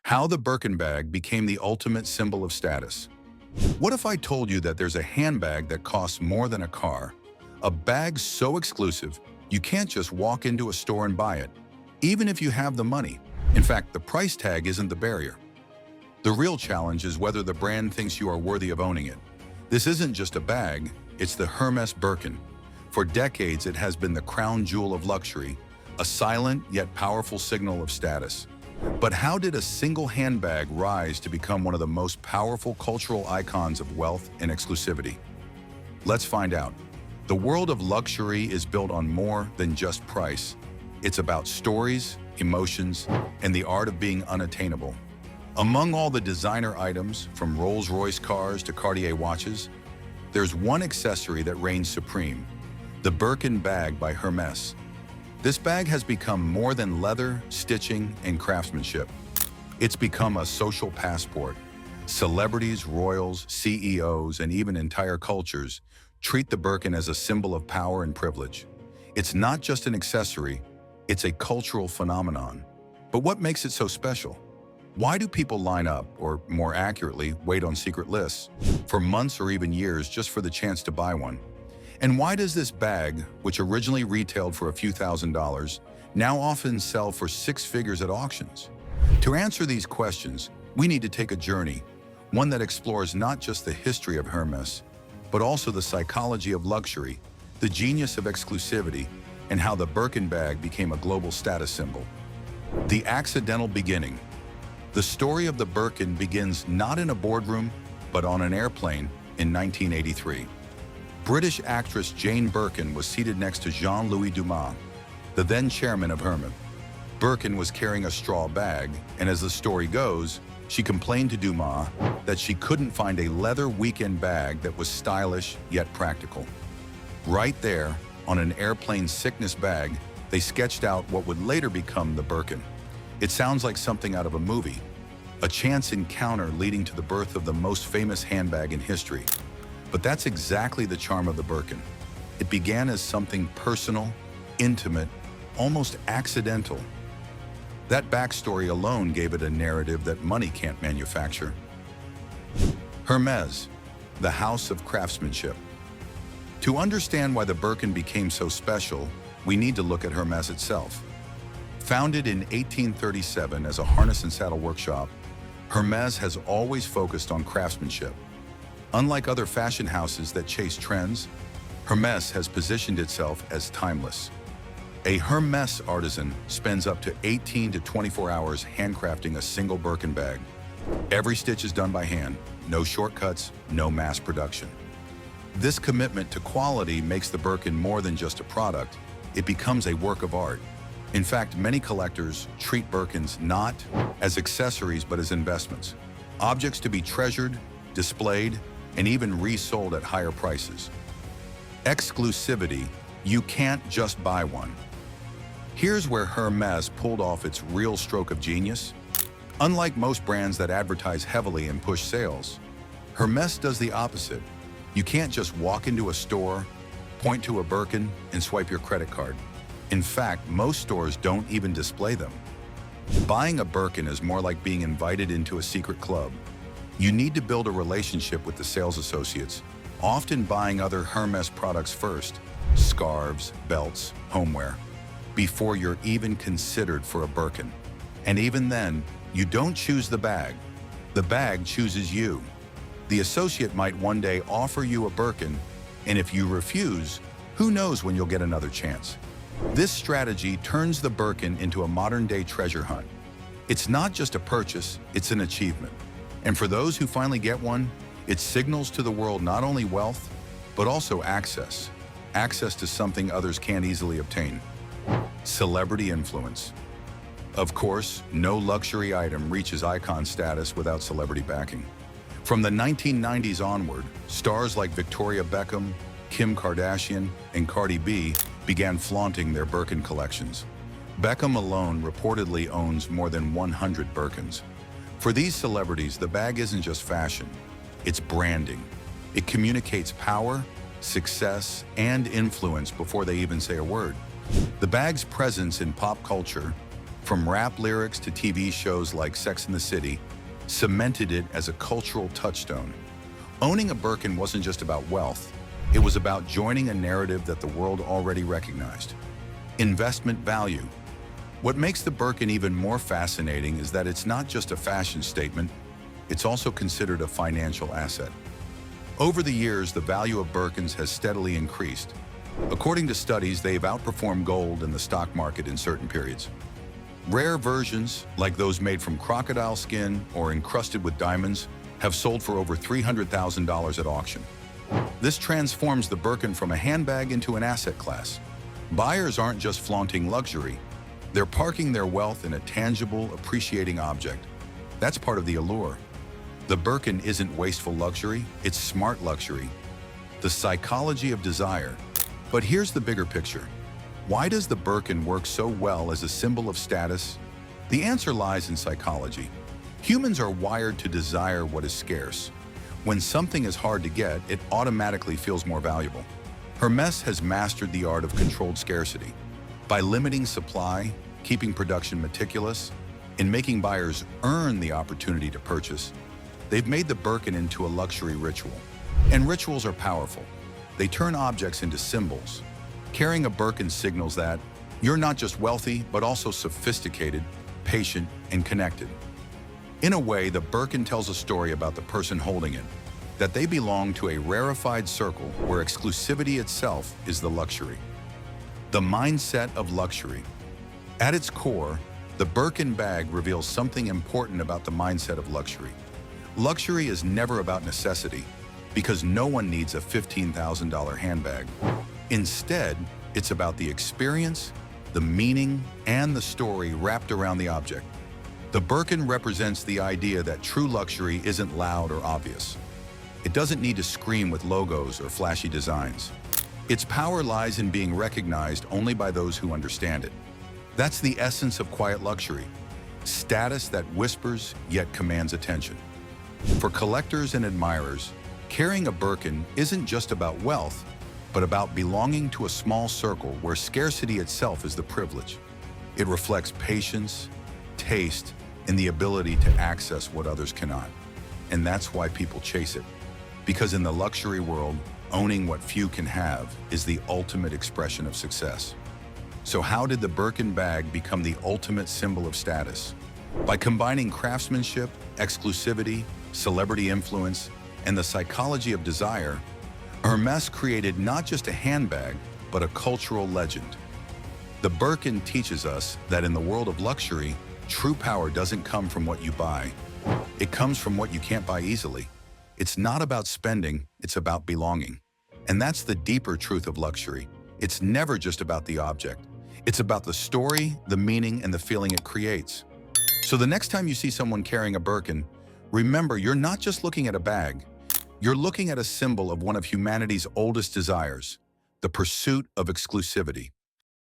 How the Birkin bag became the ultimate symbol of status. What if I told you that there's a handbag that costs more than a car? A bag so exclusive, you can't just walk into a store and buy it, even if you have the money. In fact, the price tag isn't the barrier. The real challenge is whether the brand thinks you are worthy of owning it. This isn't just a bag, it's the Hermès Birkin. For decades, it has been the crown jewel of luxury, a silent yet powerful signal of status. But how did a single handbag rise to become one of the most powerful cultural icons of wealth and exclusivity? Let's find out. The world of luxury is built on more than just price. It's about stories, emotions, and the art of being unattainable. Among all the designer items, from Rolls-Royce cars to Cartier watches, there's one accessory that reigns supreme: the Birkin bag by Hermès. This bag has become more than leather, stitching, and craftsmanship. It's become a social passport. Celebrities, royals, CEOs, and even entire cultures treat the Birkin as a symbol of power and privilege. It's not just an accessory, it's a cultural phenomenon. But what makes it so special? Why do people line up, or more accurately, wait on secret lists, for months or even years just for the chance to buy one? And why does this bag, which originally retailed for a few $1,000s, now often sell for six figures at auctions? To answer these questions, we need to take a journey, one that explores not just the history of Hermès, but also the psychology of luxury, the genius of exclusivity, and how the Birkin bag became a global status symbol. The accidental beginning. The story of the Birkin begins not in a boardroom, but on an airplane in 1983. British actress Jane Birkin was seated next to Jean-Louis Dumas, the then chairman of Hermès. Birkin was carrying a straw bag, and as the story goes, she complained to Dumas that she couldn't find a leather weekend bag that was stylish yet practical. Right there, on an airplane sickness bag, they sketched out what would later become the Birkin. It sounds like something out of a movie, a chance encounter leading to the birth of the most famous handbag in history. But that's exactly the charm of the Birkin. It began as something personal, intimate, almost accidental. That backstory alone gave it a narrative that money can't manufacture. Hermès, the house of craftsmanship. To understand why the Birkin became so special, we need to look at Hermès itself. Founded in 1837 as a harness and saddle workshop, Hermès has always focused on craftsmanship. Unlike other fashion houses that chase trends, Hermès has positioned itself as timeless. A Hermès artisan spends up to 18 to 24 hours handcrafting a single Birkin bag. Every stitch is done by hand, no shortcuts, no mass production. This commitment to quality makes the Birkin more than just a product, it becomes a work of art. In fact, many collectors treat Birkins not as accessories but as investments, objects to be treasured, displayed, and even resold at higher prices. Exclusivity, you can't just buy one. Here's where Hermès pulled off its real stroke of genius. Unlike most brands that advertise heavily and push sales, Hermès does the opposite. You can't just walk into a store, point to a Birkin, and swipe your credit card. In fact, most stores don't even display them. Buying a Birkin is more like being invited into a secret club. You need to build a relationship with the sales associates, often buying other Hermès products first, scarves, belts, homeware, before you're even considered for a Birkin. And even then, you don't choose the bag chooses you. The associate might one day offer you a Birkin, and if you refuse, who knows when you'll get another chance. This strategy turns the Birkin into a modern-day treasure hunt. It's not just a purchase, it's an achievement. And for those who finally get one, it signals to the world not only wealth, but also access to something others can't easily obtain. Celebrity influence. Of course, no luxury item reaches icon status without celebrity backing. From the 1990s onward, stars like Victoria Beckham, Kim Kardashian, and Cardi B began flaunting their Birkin collections. Beckham alone reportedly owns more than 100 Birkins. For these celebrities, the bag isn't just fashion, it's branding. It communicates power, success, and influence before they even say a word. The bag's presence in pop culture, from rap lyrics to TV shows like Sex and the City, cemented it as a cultural touchstone. Owning a Birkin wasn't just about wealth, it was about joining a narrative that the world already recognized. Investment value. What makes the Birkin even more fascinating is that it's not just a fashion statement, it's also considered a financial asset. Over the years, the value of Birkins has steadily increased. According to studies, they've outperformed gold in the stock market in certain periods. Rare versions, like those made from crocodile skin or encrusted with diamonds, have sold for over $300,000 at auction. This transforms the Birkin from a handbag into an asset class. Buyers aren't just flaunting luxury, they're parking their wealth in a tangible, appreciating object. That's part of the allure. The Birkin isn't wasteful luxury, it's smart luxury. The psychology of desire. But here's the bigger picture. Why does the Birkin work so well as a symbol of status? The answer lies in psychology. Humans are wired to desire what is scarce. When something is hard to get, it automatically feels more valuable. Hermès has mastered the art of controlled scarcity. By limiting supply, keeping production meticulous, and making buyers earn the opportunity to purchase, they've made the Birkin into a luxury ritual. And rituals are powerful. They turn objects into symbols. Carrying a Birkin signals that you're not just wealthy, but also sophisticated, patient, and connected. In a way, the Birkin tells a story about the person holding it, that they belong to a rarefied circle where exclusivity itself is the luxury. The mindset of luxury. At its core, the Birkin bag reveals something important about the mindset of luxury. Luxury is never about necessity, because no one needs a $15,000 handbag. Instead, it's about the experience, the meaning, and the story wrapped around the object. The Birkin represents the idea that true luxury isn't loud or obvious. It doesn't need to scream with logos or flashy designs. Its power lies in being recognized only by those who understand it. That's the essence of quiet luxury, status that whispers yet commands attention. For collectors and admirers, carrying a Birkin isn't just about wealth, but about belonging to a small circle where scarcity itself is the privilege. It reflects patience, taste, and the ability to access what others cannot. And that's why people chase it. Because in the luxury world, owning what few can have is the ultimate expression of success. So how did the Birkin bag become the ultimate symbol of status? By combining craftsmanship, exclusivity, celebrity influence, and the psychology of desire, Hermès created not just a handbag, but a cultural legend. The Birkin teaches us that in the world of luxury, true power doesn't come from what you buy. It comes from what you can't buy easily. It's not about spending, it's about belonging. And that's the deeper truth of luxury. It's never just about the object. It's about the story, the meaning, and the feeling it creates. So the next time you see someone carrying a Birkin, remember you're not just looking at a bag. You're looking at a symbol of one of humanity's oldest desires, the pursuit of exclusivity.